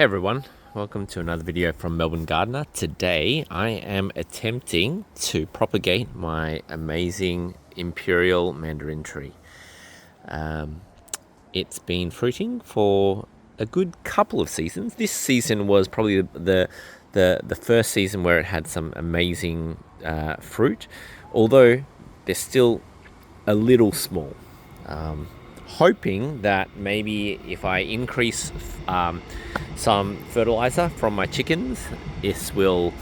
Hey everyone, welcome to another video from Melbourne Gardener. Today I am attempting to propagate my amazing Imperial Mandarin tree. It's been fruiting for a good couple of seasons. This season was probably the first season where it had some amazing fruit, although they're still a little small. Hoping that maybe if I increase some fertilizer from my chickens, this will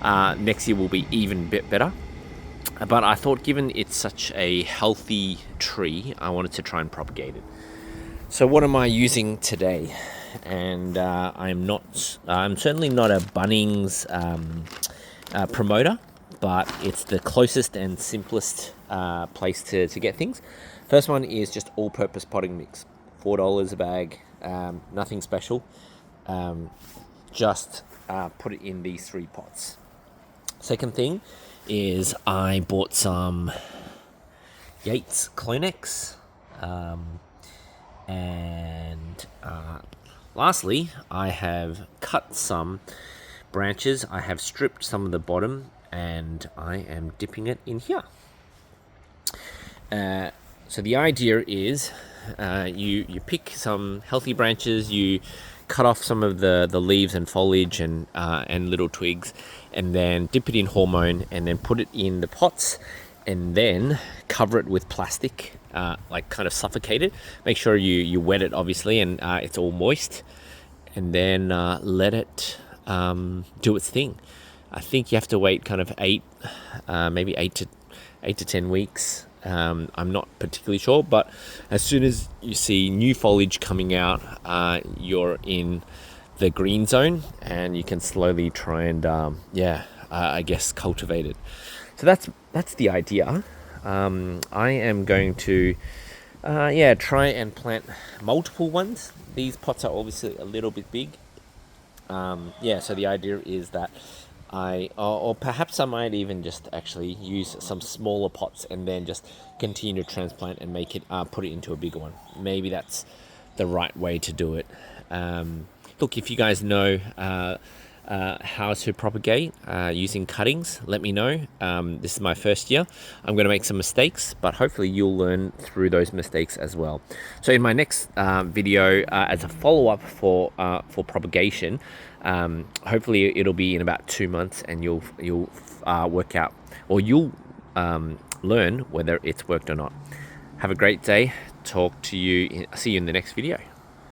next year will be even bit better. But I thought, given it's such a healthy tree, I wanted to try and propagate it. So what am I using today? And I'm certainly not a Bunnings promoter, but it's the closest and simplest place to get things. First one is just all-purpose potting mix, $4 a bag, nothing special. Just put it in these 3 pots. Second thing is I bought some Yates Clonex, and lastly I have cut some branches. I have stripped some of the bottom and I am dipping it in here. So the idea is you pick some healthy branches, you cut off some of the leaves and foliage and little twigs, and then dip it in hormone and then put it in the pots and then cover it with plastic, like kind of suffocate it. Make sure you wet it obviously and it's all moist, and then let it do its thing. I think you have to wait kind of maybe 8 to 10 weeks. I'm not particularly sure, but as soon as you see new foliage coming out, you're in the green zone and you can slowly try and I guess cultivate it. So that's the idea. I am going to try and plant multiple ones. These pots are obviously a little bit big. So the idea is that or perhaps I might even just actually use some smaller pots and then just continue to transplant and make it, put it into a bigger one. Maybe that's the right way to do it. Look, if you guys know how to propagate using cuttings, let me know. This is my first year. I'm going to make some mistakes, but hopefully you'll learn through those mistakes as well. So in my next video, as a follow-up for propagation, hopefully it'll be in about 2 months, and you'll work out, or you'll learn whether it's worked or not. Have a great day. See you in the next video.